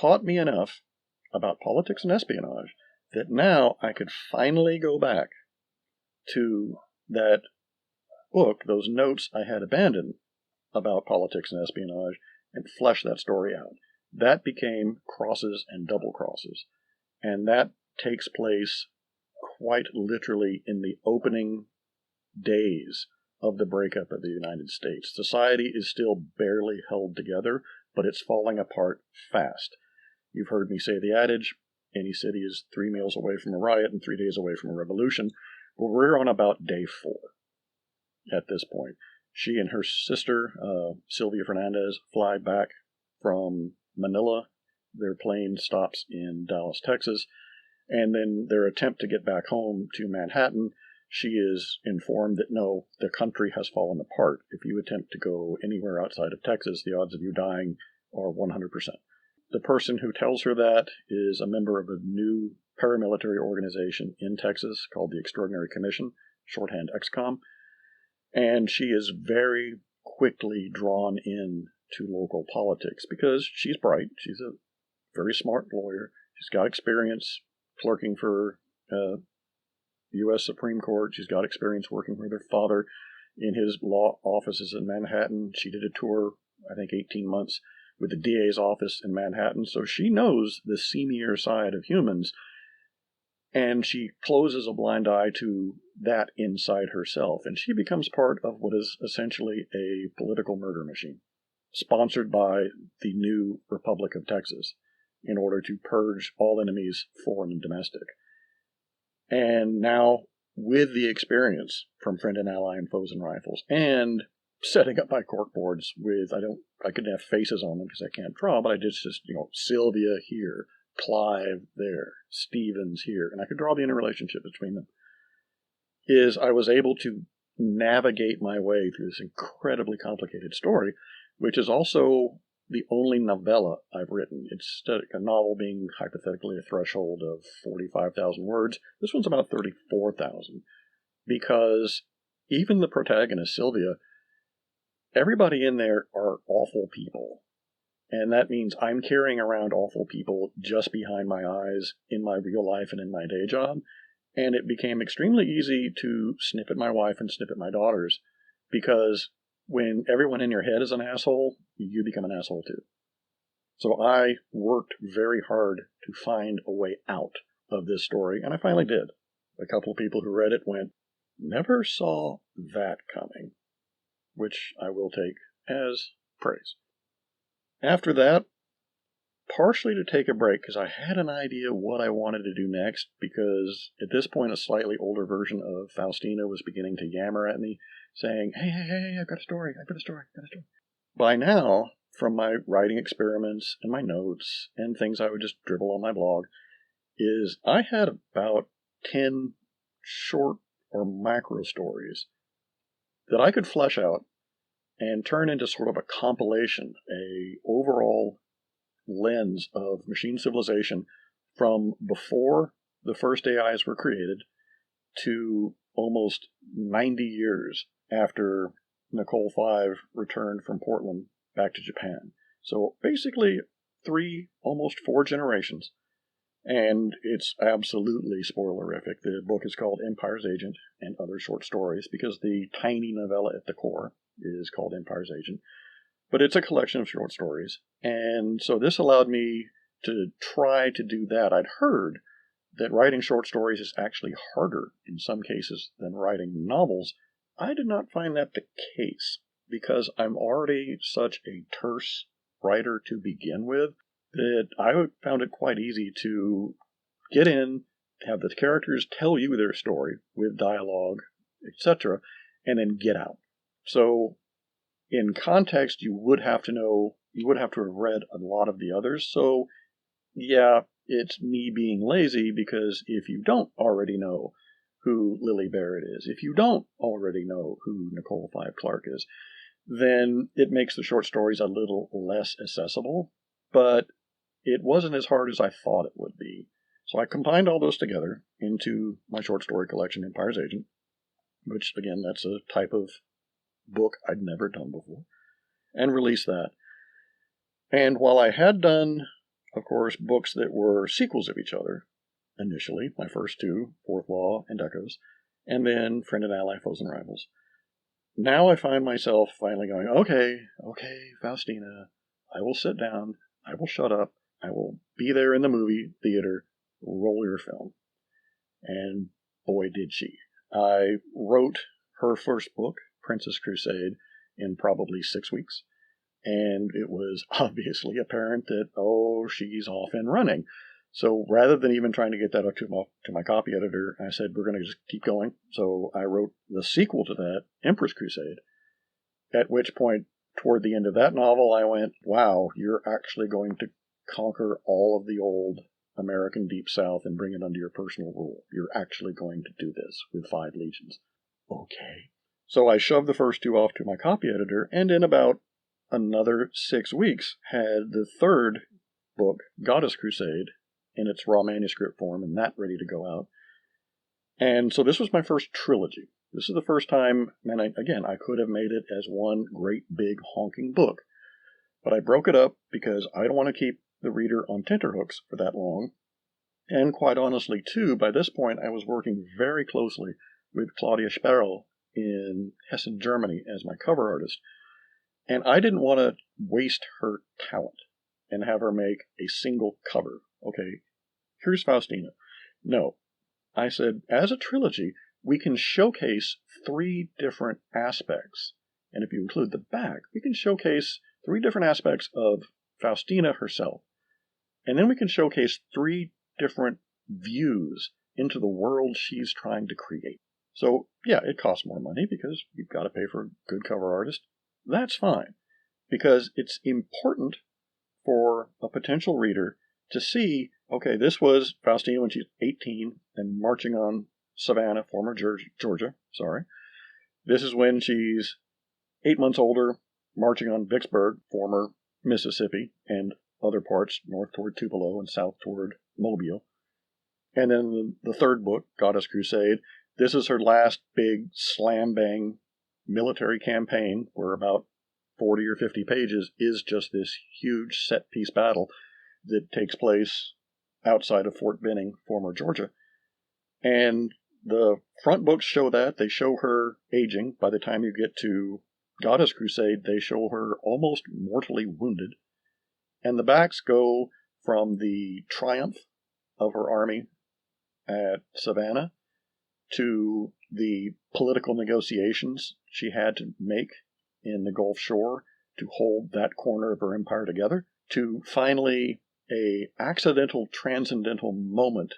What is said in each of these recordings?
taught me enough about politics and espionage that now I could finally go back to that book, those notes I had abandoned about politics and espionage, and flesh that story out. That became Crosses and Double Crosses. And that takes place quite literally in the opening days of the breakup of the United States. Society is still barely held together, but it's falling apart fast. You've heard me say the adage, any city is 3 meals away from a riot and 3 days away from a revolution. Well, we're on about day 4 at this point. She and her sister, Sylvia Fernandez, fly back from Manila. Their plane stops in Dallas, Texas, and then their attempt to get back home to Manhattan, she is informed that no, the country has fallen apart. If you attempt to go anywhere outside of Texas, the odds of you dying are 100%. The person who tells her that is a member of a new paramilitary organization in Texas called the Extraordinary Commission, shorthand XCOM, and she is very quickly drawn in to local politics because she's bright. She's a very smart lawyer. She's got experience clerking for U.S. Supreme Court. She's got experience working with her father in his law offices in Manhattan. She did a tour, I think 18 months, with the DA's office in Manhattan. So she knows the seamier side of humans, and she closes a blind eye to that inside herself. And she becomes part of what is essentially a political murder machine, sponsored by the new Republic of Texas in order to purge all enemies, foreign and domestic. And now, with the experience from Friend and Ally and Foes and Rifles, and setting up my corkboards with, I couldn't have faces on them because I can't draw, but I just Sylvia here, Clive there, Stevens here, and I could draw the interrelationship between them, is I was able to navigate my way through this incredibly complicated story, which is also the only novella I've written. It's a novel being hypothetically a threshold of 45,000 words. This one's about 34,000, because even the protagonist, Sylvia, everybody in there are awful people. And that means I'm carrying around awful people just behind my eyes in my real life and in my day job. And it became extremely easy to snip at my wife and snip at my daughters, because when everyone in your head is an asshole, you become an asshole too. So I worked very hard to find a way out of this story, and I finally did. A couple of people who read it went, "Never saw that coming," which I will take as praise. After that, partially to take a break, because I had an idea what I wanted to do next, because at this point a slightly older version of Faustina was beginning to yammer at me, saying, hey, I've got a story. By now, from my writing experiments and my notes and things I would just dribble on my blog, is I had about 10 short or macro stories that I could flesh out and turn into sort of a compilation, a overall lens of machine civilization from before the first AIs were created to almost 90 years after Nicole 5 returned from Portland back to Japan. So basically 3, almost 4 generations. And it's absolutely spoilerific. The book is called Empire's Agent and Other Short Stories because the tiny novella at the core is called Empire's Agent. But it's a collection of short stories. And so this allowed me to try to do that. I'd heard that writing short stories is actually harder in some cases than writing novels. I did not find that the case, because I'm already such a terse writer to begin with that I found it quite easy to get in, have the characters tell you their story with dialogue, etc., and then get out. So in context, you would have to have read a lot of the others. So yeah, it's me being lazy, because if you don't already know who Lily Barrett is, if you don't already know who Nicole 5 Clark is, then it makes the short stories a little less accessible, but it wasn't as hard as I thought it would be. So I combined all those together into my short story collection, Empire's Agent, which, again, that's a type of book I'd never done before, and released that. And while I had done of course, books that were sequels of each other initially, my first two, Fourth Law and Echoes, and then Friend and Ally, Foes and Rivals. Now I find myself finally going, okay, Faustina, I will sit down, I will shut up, I will be there in the movie theater, roll your film. And boy, did she. I wrote her first book, Princess Crusade, in probably 6 weeks. And it was obviously apparent that, she's off and running. So rather than even trying to get that up to my copy editor, I said, we're going to just keep going. So I wrote the sequel to that, Empress Crusade, at which point, toward the end of that novel, I went, wow, you're actually going to conquer all of the old American Deep South and bring it under your personal rule. You're actually going to do this with 5 legions. Okay. So I shoved the first 2 off to my copy editor, and in about another 6 weeks had the third book, Goddess Crusade, in its raw manuscript form, and that ready to go out. And so this was my first trilogy. This is the first time, and I could have made it as one great big honking book, but I broke it up because I don't want to keep the reader on tenterhooks for that long. And quite honestly, too, by this point I was working very closely with Claudia Sperl in Hessen, Germany as my cover artist. And I didn't want to waste her talent and have her make a single cover. Okay, here's Faustina. No, I said, as a trilogy, we can showcase 3 different aspects. And if you include the back, we can showcase 3 different aspects of Faustina herself. And then we can showcase 3 different views into the world she's trying to create. So, yeah, it costs more money because you've got to pay for a good cover artist. That's fine, because it's important for a potential reader to see, okay, this was Faustina when she's 18 and marching on Savannah, former Georgia, This is when she's 8 months older, marching on Vicksburg, former Mississippi, and other parts, north toward Tupelo and south toward Mobile. And then the third book, Goddess Crusade, this is her last big slam-bang military campaign, where about 40 or 50 pages is just this huge set-piece battle that takes place outside of Fort Benning, former Georgia. And the front books show that. They show her aging. By the time you get to Goddess Crusade, they show her almost mortally wounded. And the backs go from the triumph of her army at Savannah to the political negotiations she had to make in the Gulf Shore to hold that corner of her empire together, to finally a accidental transcendental moment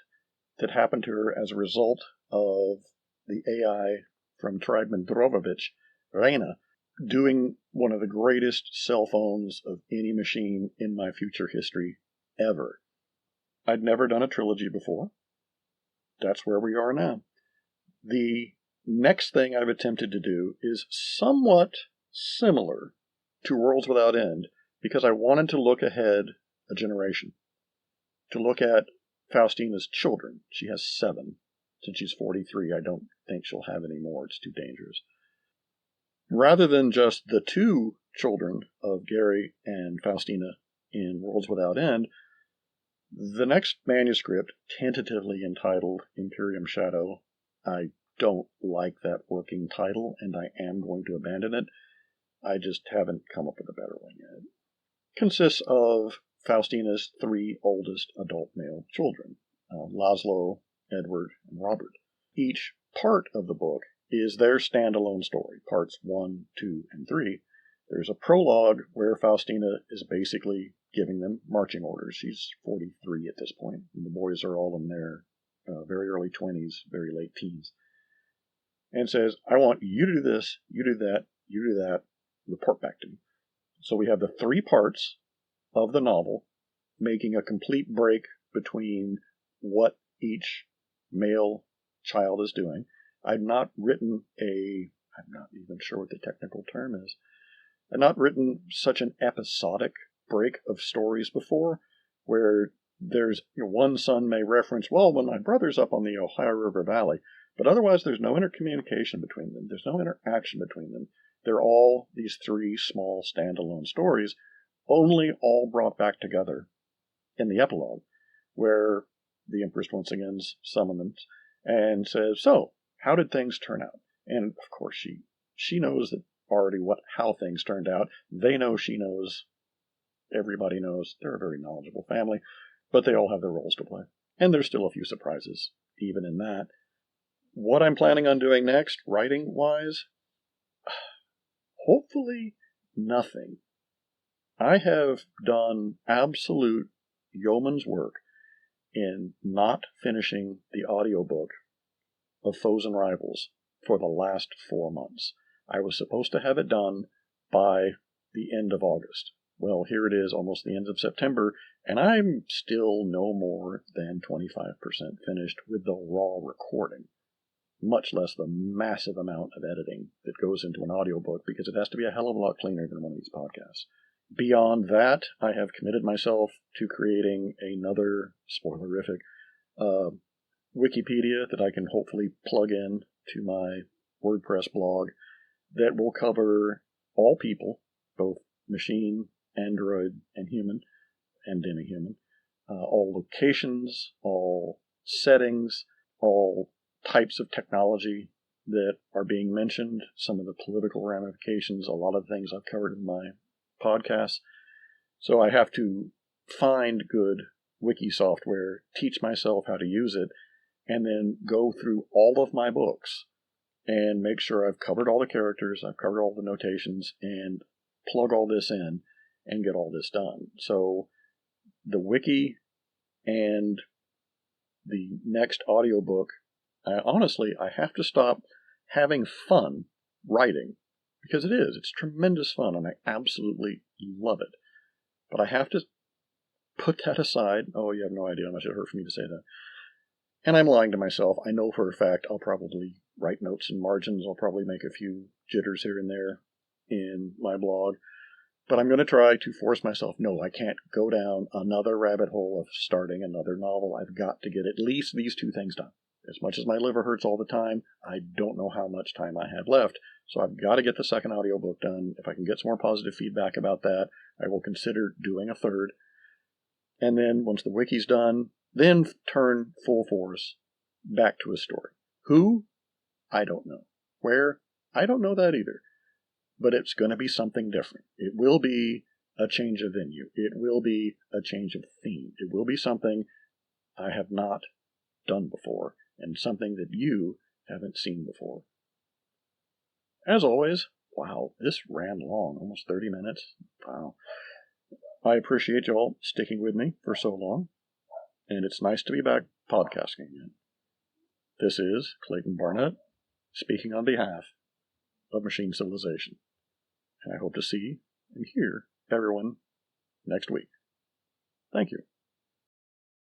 that happened to her as a result of the AI from Triedman Drovovich, Reina, doing one of the greatest cell phones of any machine in my future history ever. I'd never done a trilogy before. That's where we are now. The next thing I've attempted to do is somewhat similar to Worlds Without End, because I wanted to look ahead a generation, to look at Faustina's children. She has 7. Since she's 43, I don't think she'll have any more. It's too dangerous. Rather than just the 2 children of Gary and Faustina in Worlds Without End, the next manuscript, tentatively entitled Imperium Shadow, I don't like that working title, and I am going to abandon it. I just haven't come up with a better one yet. Consists of Faustina's 3 oldest adult male children, Laszlo, Edward, and Robert. Each part of the book is their standalone story, parts 1, 2, and 3. There's a prologue where Faustina is basically giving them marching orders. She's 43 at this point, and the boys are all in their very early 20s, very late teens. And says, I want you to do this, you do that, you do that, report back to me. So we have the 3 parts of the novel making a complete break between what each male child is doing. I'm not even sure what the technical term is. I've not written such an episodic break of stories before, where there's one son may reference, well, when my brother's up on the Ohio River Valley, but otherwise there's no intercommunication between them. There's no interaction between them. They're all these 3 small standalone stories, only all brought back together in the epilogue, where the Empress once again summons them and says, "So, how did things turn out?" And of course, she knows that already how things turned out. They know she knows. Everybody knows. They're a very knowledgeable family, but they all have their roles to play. And there's still a few surprises, even in that. What I'm planning on doing next, writing-wise, hopefully nothing. I have done absolute yeoman's work in not finishing the audiobook of Foes and Rivals for the last 4 months. I was supposed to have it done by the end of August. Well, here it is, almost the end of September, and I'm still no more than 25% finished with the raw recording, much less the massive amount of editing that goes into an audiobook, because it has to be a hell of a lot cleaner than one of these podcasts. Beyond that, I have committed myself to creating another spoilerific Wikipedia that I can hopefully plug in to my WordPress blog that will cover all people, both machine, android, and human, and demi-human, all locations, all settings, all types of technology that are being mentioned, some of the political ramifications, a lot of things I've covered in my podcasts. So I have to find good wiki software, teach myself how to use it, and then go through all of my books and make sure I've covered all the characters, I've covered all the notations, and plug all this in and get all this done. So the wiki and the next audiobook, honestly, I have to stop having fun writing, because it's tremendous fun, and I absolutely love it. But I have to put that aside. Oh, you have no idea how much it hurt for me to say that. And I'm lying to myself. I know for a fact I'll probably write notes and margins. I'll probably make a few jitters here and there in my blog. But I'm going to try to force myself. No, I can't go down another rabbit hole of starting another novel. I've got to get at least these 2 things done. As much as my liver hurts all the time, I don't know how much time I have left. So I've got to get the second audiobook done. If I can get some more positive feedback about that, I will consider doing a third. And then once the wiki's done, then turn full force back to a story. Who? I don't know. Where? I don't know that either. But it's going to be something different. It will be a change of venue. It will be a change of theme. It will be something I have not done before, and something that you haven't seen before. As always, wow, this ran long, almost 30 minutes. Wow. I appreciate you all sticking with me for so long, and it's nice to be back podcasting again. This is Clayton Barnett, speaking on behalf of Machine Civilization, and I hope to see and hear everyone next week. Thank you.